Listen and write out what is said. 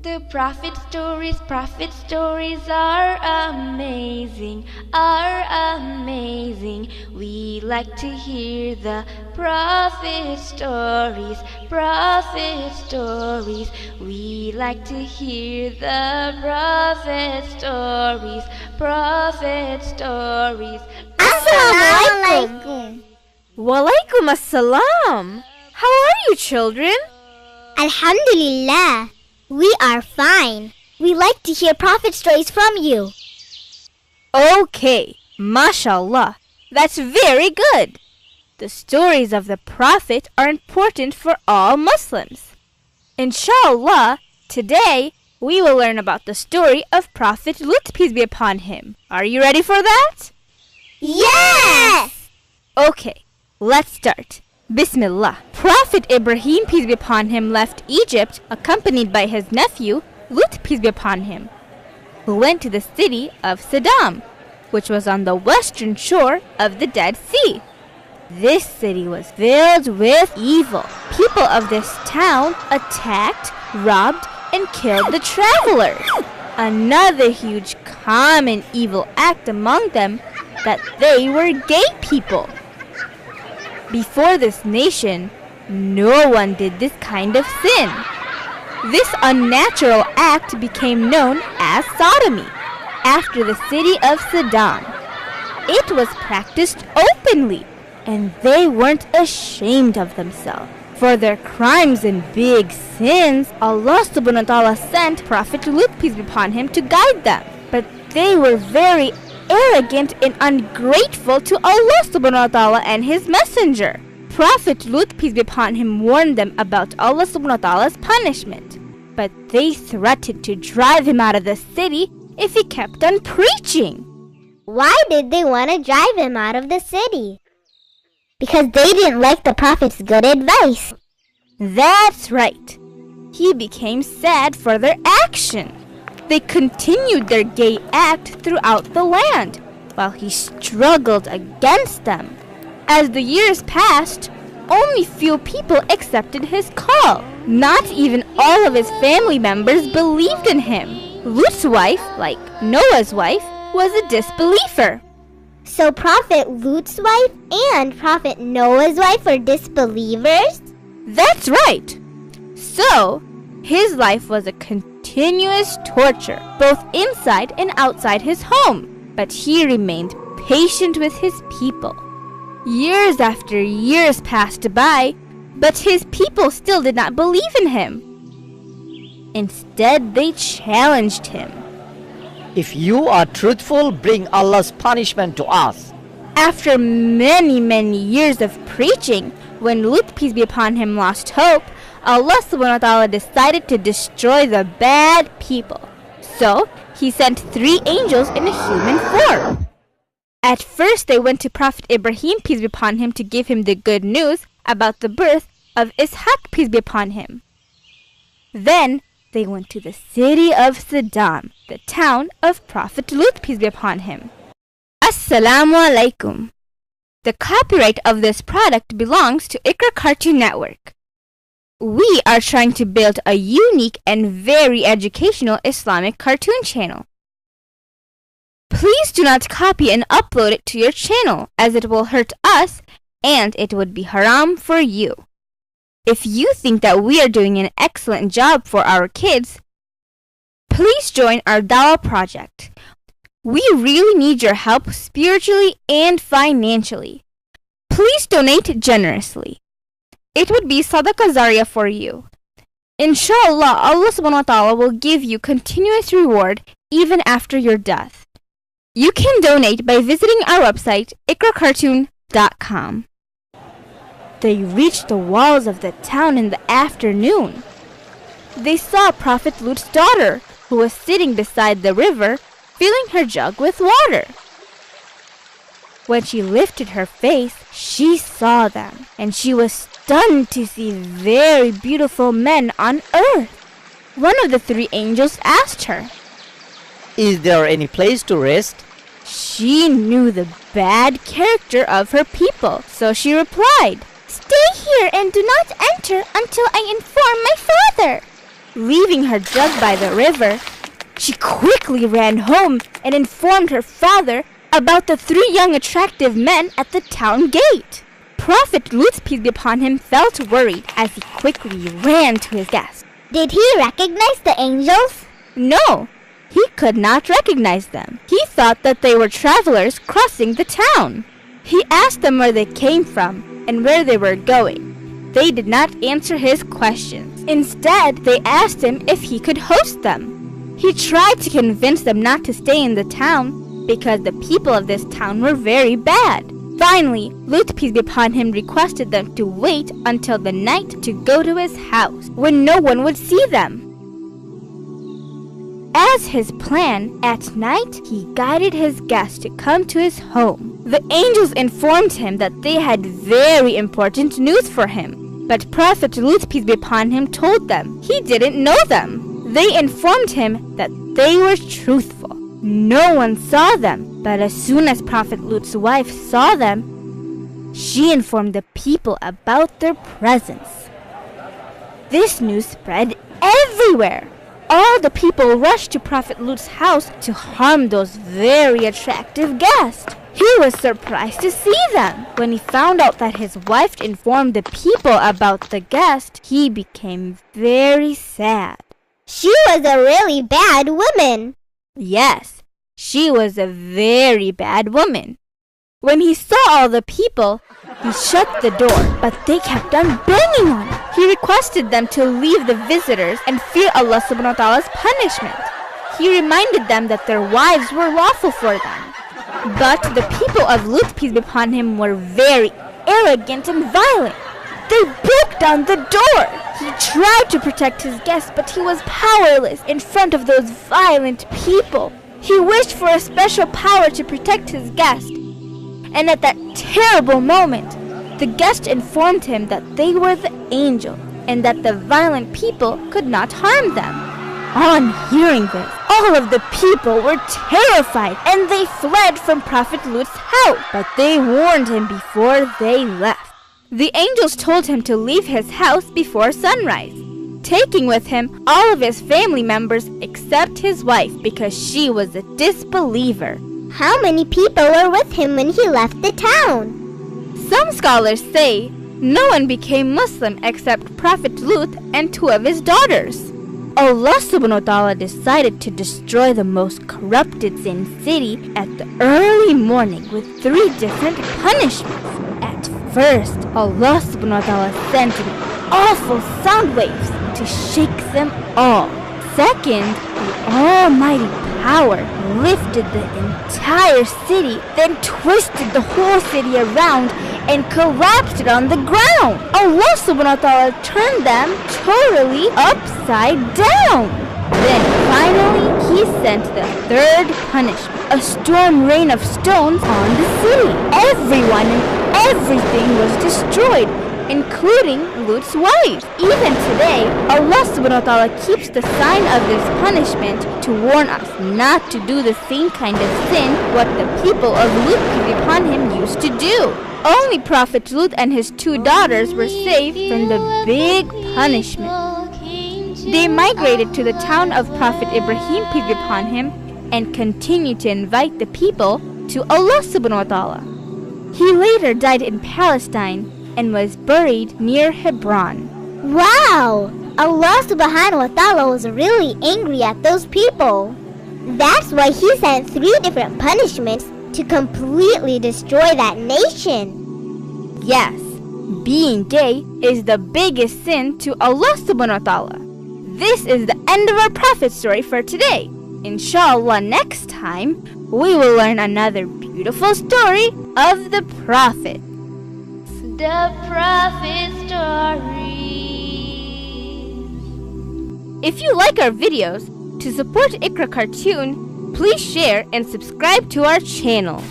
The prophet stories are amazing, are amazing. We like to hear the prophet stories, prophet stories. We like to hear the prophet stories, prophet stories. Assalamualaikum. Walaikum assalam. How are you, children? Alhamdulillah. We are fine. We like to hear prophet stories from you. Okay, mashallah. That's very good. The stories of the Prophet are important for all Muslims. Inshallah, today we will learn about the story of Prophet Lut, peace be upon him. Are you ready for that? Yes! Okay, let's start. Bismillah. Prophet Ibrahim, peace be upon him, left Egypt accompanied by his nephew, Lut, peace be upon him, who went to the city of Saddam, which was on the western shore of the Dead Sea. This city was filled with evil. People of this town attacked, robbed, and killed the travelers. Another huge common evil act among them that they were gay people. Before this nation, no one did this kind of sin. This unnatural act became known as sodomy after the city of Saddam. It was practiced openly, and they weren't ashamed of themselves. For their crimes and big sins, Allah subhanahu wa ta'ala sent Prophet Lut, peace be upon him, to guide them. But they were very arrogant and ungrateful to Allah subhanahu wa ta'ala and his messenger. Prophet Lut, peace be upon him, warned them about Allah subhanahu wa ta'ala's punishment. But they threatened to drive him out of the city if he kept on preaching. Why did they want to drive him out of the city? Because they didn't like the prophet's good advice. That's right. He became sad for their action. They continued their gay act throughout the land, while he struggled against them. As the years passed, only few people accepted his call. Not even all of his family members believed in him. Lut's wife, like Noah's wife, was a disbeliever. So Prophet Lut's wife and Prophet Noah's wife were disbelievers? That's right. So, his life was a continuous torture, both inside and outside his home. But he remained patient with his people. Years after years passed by, but his people still did not believe in him. Instead, they challenged him. If you are truthful, bring Allah's punishment to us. After many years of preaching, when Lut, peace be upon him, lost hope, Allah subhanahu wa ta'ala decided to destroy the bad people. So, he sent 3 angels in a human form. At first, they went to Prophet Ibrahim, peace be upon him, to give him the good news about the birth of Ishaq, peace be upon him. Then, they went to the city of Saddam, the town of Prophet Lut, peace be upon him. Assalamu alaikum. The copyright of this product belongs to Iqra Cartoon Network. We are trying to build a unique and very educational Islamic cartoon channel. Please do not copy and upload it to your channel, as it will hurt us and it would be haram for you. If you think that we are doing an excellent job for our kids, please join our Dawah project. We really need your help spiritually and financially. Please donate generously. It would be sadaqah zariyah for you. Inshallah, Allah subhanahu wa ta'ala will give you continuous reward even after your death. You can donate by visiting our website, iqracartoon.com. They reached the walls of the town in the afternoon. They saw Prophet Lut's daughter, who was sitting beside the river, filling her jug with water. When she lifted her face, she saw them, and she was stunned to see very beautiful men on earth. One of the 3 angels asked her, Is there any place to rest? She knew the bad character of her people, so she replied, Stay here and do not enter until I inform my father. Leaving her jug by the river, she quickly ran home and informed her father about the 3 young attractive men at the town gate. Prophet Lut, peace be upon him, felt worried as he quickly ran to his guest. Did he recognize the angels? No, he could not recognize them. He thought that they were travelers crossing the town. He asked them where they came from and where they were going. They did not answer his questions. Instead, they asked him if he could host them. He tried to convince them not to stay in the town because the people of this town were very bad. Finally, Lut, peace be upon him, requested them to wait until the night to go to his house when no one would see them. As his plan, at night, he guided his guests to come to his home. The angels informed him that they had very important news for him. But Prophet Lut, peace be upon him, told them he didn't know them. They informed him that they were truthful. No one saw them, but as soon as Prophet Lut's wife saw them, she informed the people about their presence. This news spread everywhere. All the people rushed to Prophet Lut's house to harm those very attractive guests. He was surprised to see them. When he found out that his wife informed the people about the guest, he became very sad. She was a really bad woman. Yes, she was a very bad woman. When he saw all the people, he shut the door, but they kept on banging on it. He requested them to leave the visitors and fear Allah subhanahu wa ta'ala's punishment. He reminded them that their wives were lawful for them. But the people of Lut, peace be upon him, were very arrogant and violent. They broke down the door. He tried to protect his guests, but he was powerless in front of those violent people. He wished for a special power to protect his guest. And at that terrible moment, the guest informed him that they were the angel and that the violent people could not harm them. On hearing this, all of the people were terrified and they fled from Prophet Lut's house, but they warned him before they left. The angels told him to leave his house before sunrise, taking with him all of his family members except his wife because she was a disbeliever. How many people were with him when he left the town? Some scholars say no one became Muslim except Prophet Lut and 2 of his daughters. Allah subhanahu wa ta'ala decided to destroy the most corrupted sin city at the early morning with 3 different punishments. At first, Allah subhanahu wa ta'ala sent awful sound waves to shake them all. Second, the Almighty power lifted the entire city, then twisted the whole city around and collapsed it on the ground. Allah subhanahu wa ta'ala turned them totally upside down. Then finally, he sent the 3rd punishment, a storm rain of stones on the city. Everyone and everything was destroyed, including Lut's wife. Even today, Allah subhanahu wa ta'ala keeps the sign of this punishment to warn us not to do the same kind of sin what the people of Lut, peace be upon him, used to do. Only Prophet Lut and his 2 daughters were saved from the big punishment. They migrated to the town of Prophet Ibrahim, peace be upon him, and continued to invite the people to Allah subhanahu wa ta'ala. He later died in Palestine and was buried near Hebron. Wow! Allah subhanahu wa ta'ala was really angry at those people. That's why he sent 3 different punishments to completely destroy that nation. Yes, being gay is the biggest sin to Allah subhanahu wa ta'ala. This is the end of our prophet story for today. Inshallah, next time we will learn another beautiful story of the prophet. The prophet story. If you like our videos, to support Iqra Cartoon, please share and subscribe to our channel.